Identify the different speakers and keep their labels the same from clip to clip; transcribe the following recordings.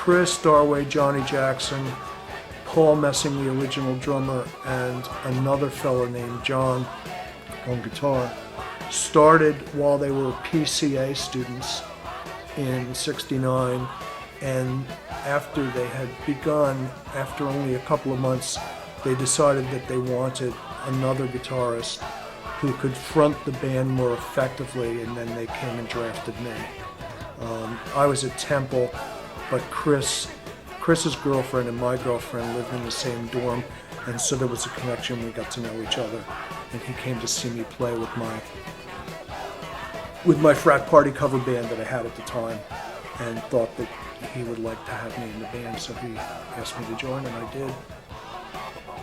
Speaker 1: Chris Darway, Johnny Jackson, Paul Messing, the original drummer, and another fellow named John on guitar, started while they were PCA students in '69, and after they had begun, after only a couple of months, they decided that they wanted another guitarist who could front the band more effectively, and then they came and drafted me. I was at Temple, but Chris's girlfriend and my girlfriend lived in the same dorm, and so there was a connection. We got to know each other, and he came to see me play with my frat party cover band that I had at the time, and thought that he would like to have me in the band, so he asked me to join, and I did.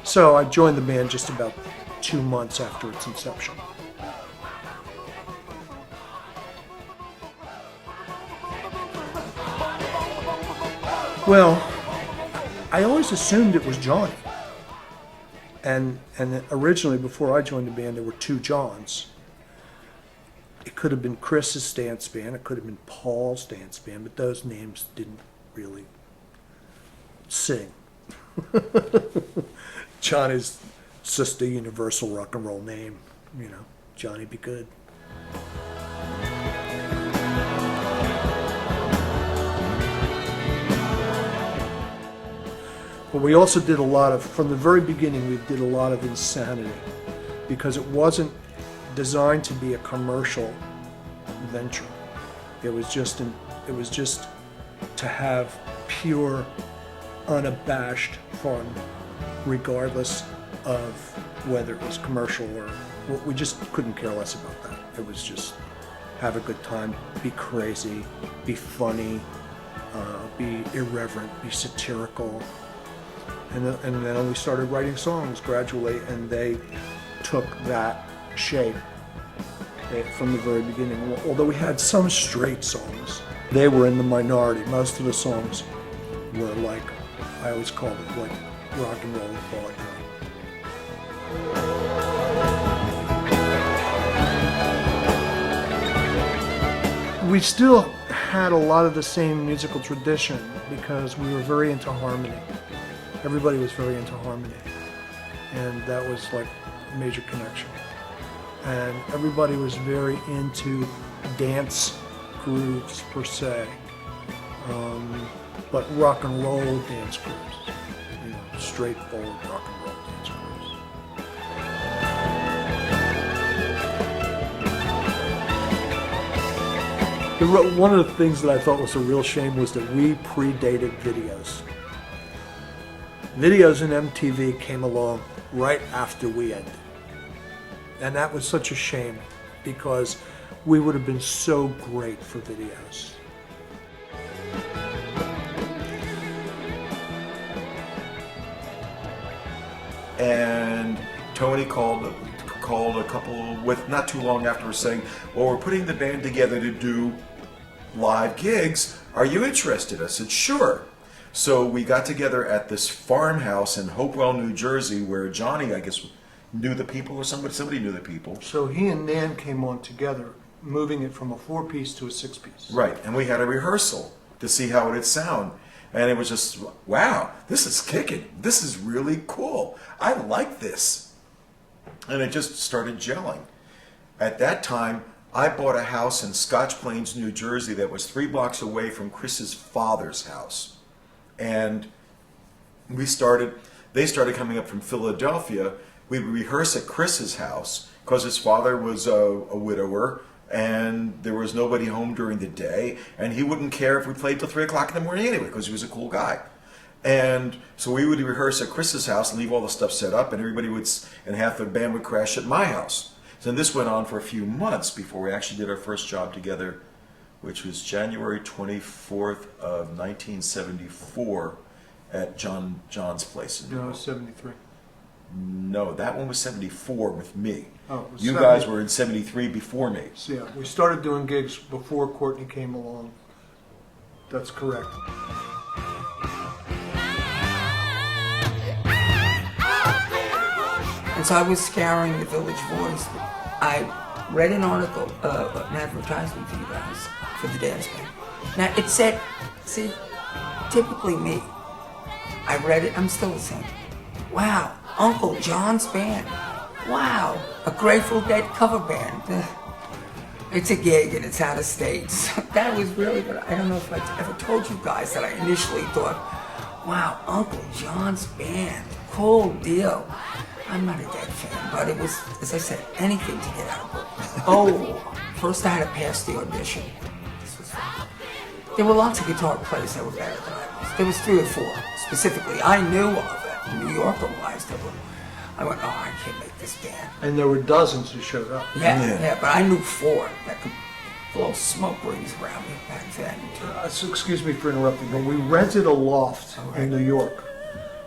Speaker 1: So I joined the band just about 2 months after its inception. Well, I always assumed it was Johnny. And originally, before I joined the band, there were 2 Johns. It could have been Chris's dance band, it could have been Paul's dance band, but those names didn't really sing. Johnny's just a universal rock and roll name, you know, Johnny Be Good. But we also did a lot of, from the very beginning, we did a lot of insanity, because it wasn't designed to be a commercial venture. It was just to have pure, unabashed fun, regardless of whether it was commercial or, we just couldn't care less about that. It was just have a good time, be crazy, be funny, be irreverent, be satirical. And then we started writing songs gradually, and they took that shape from the very beginning. Although we had some straight songs, they were in the minority. Most of the songs were like, I always called it like rock and roll with vodka. We still had a lot of the same musical tradition because we were very into harmony. Everybody was very into harmony, and that was like a major connection. And everybody was very into dance grooves per se, but rock and roll dance grooves, you know, straightforward rock and roll dance grooves. One of the things that I thought was a real shame was that we predated videos. Videos in MTV came along right after we ended. And that was such a shame, because we would have been so great for videos.
Speaker 2: And Tony called a couple with not too long after saying, well, we're putting the band together to do live gigs. Are you interested? I said, sure. So we got together at this farmhouse in Hopewell, New Jersey, where Johnny, I guess, knew the people, or somebody knew the people.
Speaker 1: So he and Nan came on together, moving it from a 4-piece to a 6-piece.
Speaker 2: Right, and we had a rehearsal to see how it would sound. And it was just, wow, this is kicking. This is really cool. I like this. And it just started gelling. At that time, I bought a house in Scotch Plains, New Jersey that was 3 blocks away from Chris's father's house. And they started coming up from Philadelphia. We would rehearse at Chris's house because his father was a widower, and there was nobody home during the day, and he wouldn't care if we played till 3 o'clock in the morning anyway, because he was a cool guy. And so we would rehearse at Chris's house and leave all the stuff set up, and and half the band would crash at my house. So this went on for a few months before we actually did our first job together, which was January 24th of 1974 at John's place.
Speaker 1: No, 73.
Speaker 2: No, that one was 74 with me.
Speaker 1: Oh, it was
Speaker 2: you
Speaker 1: 70.
Speaker 2: guys were in 73 before me.
Speaker 1: So yeah, we started doing gigs before Courtney came along. That's correct.
Speaker 3: And so I was scouring the Village Voice. I read an article, an advertisement for you guys, for the dance band. Now it said, see, typically me. I read it, I'm still the same. Wow, Uncle John's band. Wow, a Grateful Dead cover band. It's a gig and it's out of state. So that was really what, I don't know if I ever told you guys that I initially thought, wow, Uncle John's band, cool deal. I'm not a Dead fan, but it was, as I said, anything to get out of it. Oh, first I had to pass the audition. This was fun. There were lots of guitar players that were better than I was. There was 3 or 4 specifically I knew of it, New Yorker-wise. I went, oh, I can't make this band.
Speaker 1: And there were dozens who showed up.
Speaker 3: Yeah, but I knew 4 that could blow smoke rings around me back then.
Speaker 1: So excuse me for interrupting, but we rented a loft in New York,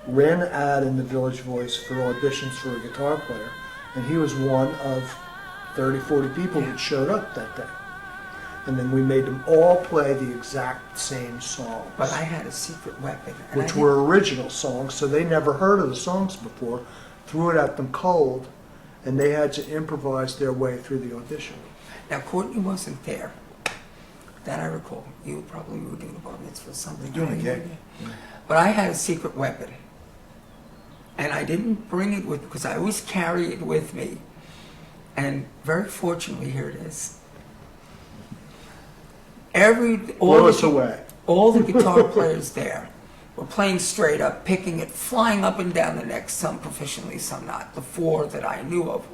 Speaker 1: ran an ad in the Village Voice for auditions for a guitar player, and he was one of 30, 40 people that showed up that day. And then we made them all play the exact same songs.
Speaker 3: But I had a secret weapon. And
Speaker 1: which were original songs, so they never heard of the songs before, threw it at them cold, and they had to improvise their way through the audition.
Speaker 3: Now, Courtney wasn't there. That I recall. You probably were doing a bar mitzvah or something.
Speaker 2: Doing a gig.
Speaker 3: But I had a secret weapon. And I didn't bring it with, because I always carry it with me. And very fortunately, here it is.
Speaker 1: Blow us away.
Speaker 3: All the guitar players there were playing straight up, picking it, flying up and down the neck, some proficiently, some not. The 4 that I knew of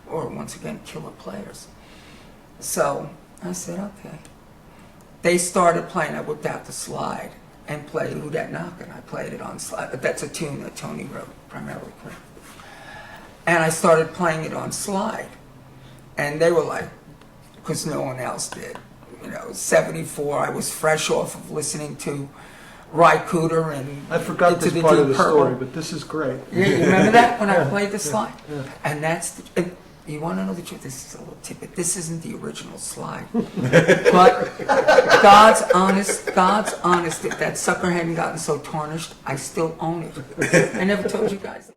Speaker 3: were, once again, killer players. So I said, okay. They started playing, I whipped out the slide and played Who Dat Knockin'. I played it on slide. That's a tune that Tony wrote, primarily. And I started playing it on slide. And they were like, because no one else did. You know, 74, I was fresh off of listening to Ry Cooder and
Speaker 1: I forgot
Speaker 3: Into
Speaker 1: this part of
Speaker 3: Deep
Speaker 1: the story,
Speaker 3: Purple.
Speaker 1: but this is great.
Speaker 3: Yeah, you remember that when I played the slide? And that's the, and you want to know the truth? This is a little tidbit. This isn't the original slide, but God's honest. If that sucker hadn't gotten so tarnished, I still own it. I never told you guys.